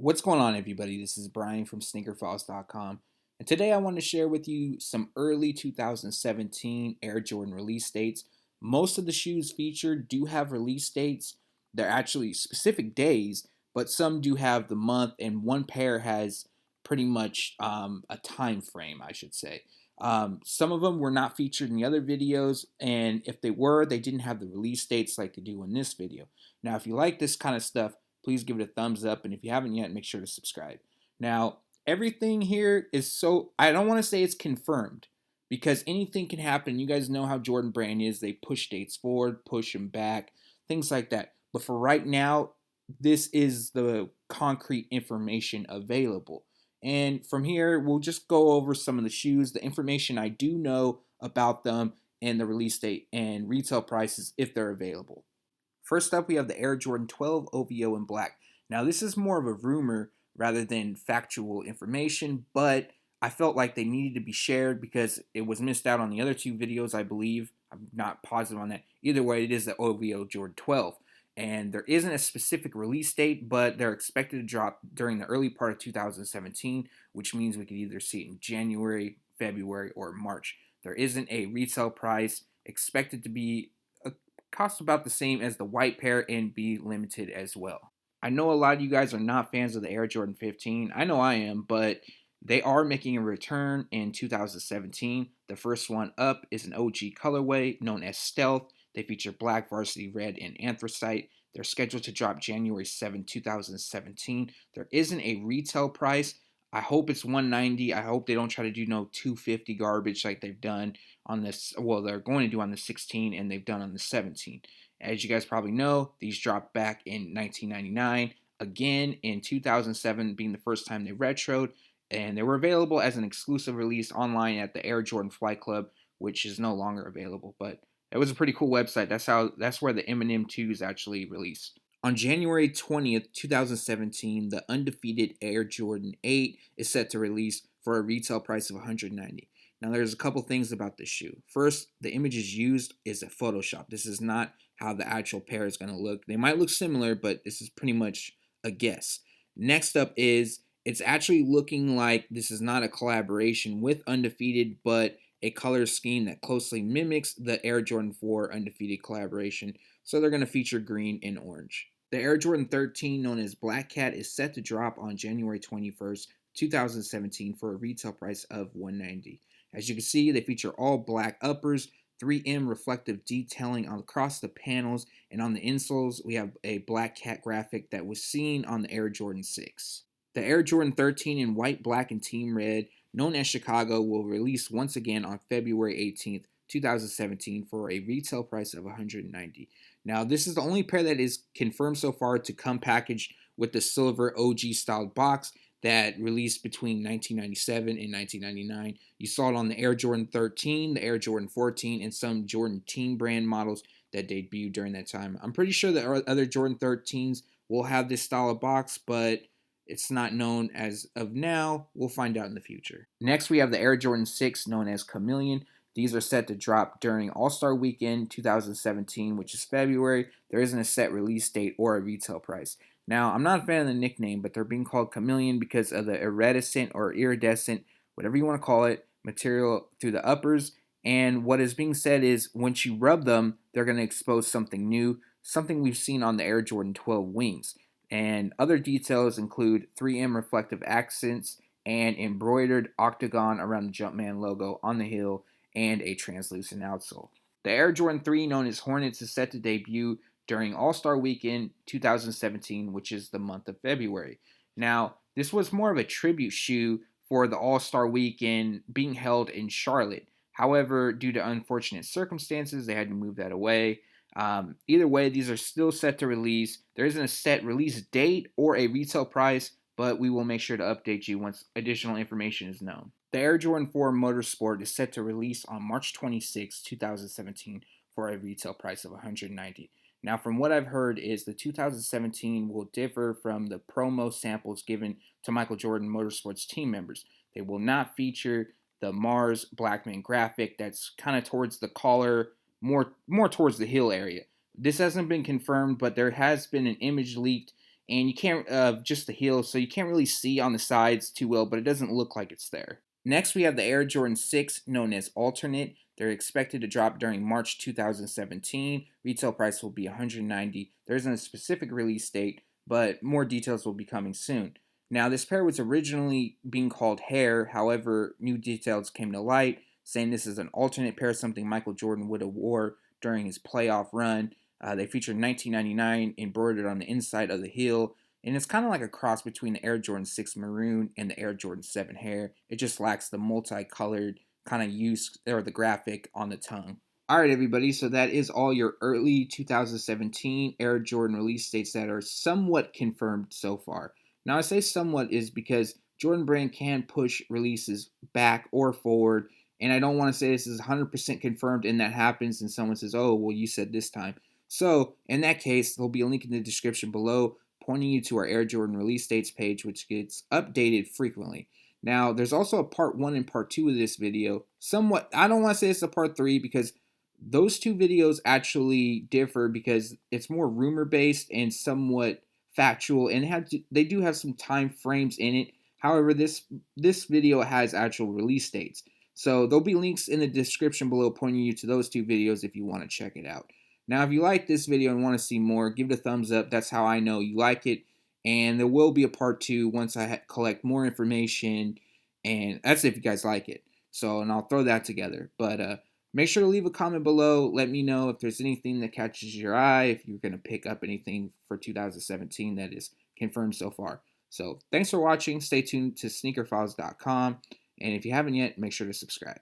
What's going on, everybody? This is Brian from SneakerFiles.com, and today I want to share with you some early 2017 Air Jordan release dates. Most of the shoes featured do have release dates. They're actually specific days, but some do have the month, and one pair has pretty much a time frame, I should say. Some of them were not featured in the other videos, and if they were, they didn't have the release dates like they do in this video. Now, if you like this kind of stuff, please give it a thumbs up, and if you haven't yet, make sure to subscribe. Now, everything here is I don't want to say it's confirmed, because anything can happen. You guys know how Jordan Brand is. They push dates forward, push them back, things like that. But for right now, this is the concrete information available. And from here, we'll just go over some of the shoes, the information I do know about them, and the release date and retail prices if they're available. First up, we have the Air Jordan 12 OVO in black. Now, this is more of a rumor rather than factual information, but I felt like they needed to be shared because it was missed out on the other two videos, I believe. I'm not positive on that. Either way, it is the OVO Jordan 12. And there isn't a specific release date, but they're expected to drop during the early part of 2017, which means we could either see it in January, February, or March. There isn't a retail price expected to be cost about the same as the white pair and be limited as well. I know a lot of you guys are not fans of the Air Jordan 15. I know I am, but they are making a return in 2017. The first one up is an OG colorway known as Stealth. They feature black, varsity red, and anthracite. They're scheduled to drop January 7, 2017. There isn't a retail price. I hope it's 190. I hope they don't try to do no 250 garbage like they've done on this. Well, they're going to do on the 16 and they've done on the 17. As you guys probably know, these dropped back in 1999. Again, in 2007 being the first time they retroed, and they were available as an exclusive release online at the Air Jordan Flight Club, which is no longer available. But it was a pretty cool website. That's where the Eminem 2 is actually released. On January 20th, 2017, the Undefeated Air Jordan 8 is set to release for a retail price of $190. Now, there's a couple things about this shoe. First, the images used is a Photoshop. This is not how the actual pair is going to look. They might look similar, but this is pretty much a guess. Next up is it's actually looking like this is not a collaboration with Undefeated, but a color scheme that closely mimics the Air Jordan 4 Undefeated collaboration. So they're going to feature green and orange. The Air Jordan 13, known as Black Cat, is set to drop on January 21st, 2017 for a retail price of $190. As you can see, they feature all black uppers, 3M reflective detailing across the panels, and on the insoles, we have a Black Cat graphic that was seen on the Air Jordan 6. The Air Jordan 13 in white, black, and team red, known as Chicago, will release once again on February 18th, 2017 for a retail price of $190. Now, this is the only pair that is confirmed so far to come packaged with the silver OG styled box that released between 1997 and 1999. You saw it on the Air Jordan 13, the Air Jordan 14, and some Jordan team brand models that debuted during that time. I'm pretty sure that other Jordan 13s will have this style of box, but it's not known as of now. We'll find out in the future. Next, we have the Air Jordan 6, known as Chameleon. These are set to drop during All-Star Weekend 2017, which is February. There isn't a set release date or a retail price. Now, I'm not a fan of the nickname, but they're being called Chameleon because of the iridescent, whatever you want to call it, material through the uppers. And what is being said is once you rub them, they're going to expose something new, something we've seen on the Air Jordan 12 wings. And other details include 3M reflective accents and embroidered octagon around the Jumpman logo on the heel, and a translucent outsole. The Air Jordan 3, known as Hornets, is set to debut during All-Star Weekend 2017, which is the month of February. Now, this was more of a tribute shoe for the All-Star Weekend being held in Charlotte. However, due to unfortunate circumstances, they had to move that away. Either way, these are still set to release. There isn't a set release date or a retail price, but we will make sure to update you once additional information is known. The Air Jordan 4 Motorsport is set to release on March 26, 2017 for a retail price of $190. Now, from what I've heard is the 2017 will differ from the promo samples given to Michael Jordan Motorsports team members. They will not feature the Mars Blackman graphic that's kind of towards the collar, more towards the heel area. This hasn't been confirmed, but there has been an image leaked and you can't just the heel, so you can't really see on the sides too well, but it doesn't look like it's there. Next, we have the Air Jordan 6, known as Alternate. They're expected to drop during March 2017. Retail price will be $190. There isn't a specific release date, but more details will be coming soon. Now, this pair was originally being called Hare. However, new details came to light, saying this is an alternate pair, something Michael Jordan would have wore during his playoff run. They feature 1999 embroidered on the inside of the heel, and it's kind of like a cross between the Air Jordan 6 Maroon and the Air Jordan 7 Hare. It just lacks the multicolored kind of use or the graphic on the tongue. All right, everybody, so that is all your early 2017 Air Jordan release dates that are somewhat confirmed so far. Now, I say somewhat is because Jordan Brand can push releases back or forward, and I don't want to say this is 100% confirmed and that happens and someone says, oh, well, you said this time. So, in that case, there'll be a link in the description below pointing you to our Air Jordan release dates page, which gets updated frequently. Now, there's also a part 1 and part 2 of this video. Somewhat, I don't want to say it's a part 3 because those two videos actually differ because it's more rumor based and somewhat factual, and they do have some time frames in it. However, this video has actual release dates. So there'll be links in the description below pointing you to those two videos if you want to check it out. Now, if you like this video and want to see more, give it a thumbs up. That's how I know you like it. And there will be a part 2 once I collect more information. And that's if you guys like it. So, and I'll throw that together. But make sure to leave a comment below. Let me know if there's anything that catches your eye, if you're going to pick up anything for 2017 that is confirmed so far. So, thanks for watching. Stay tuned to SneakerFiles.com. And if you haven't yet, make sure to subscribe.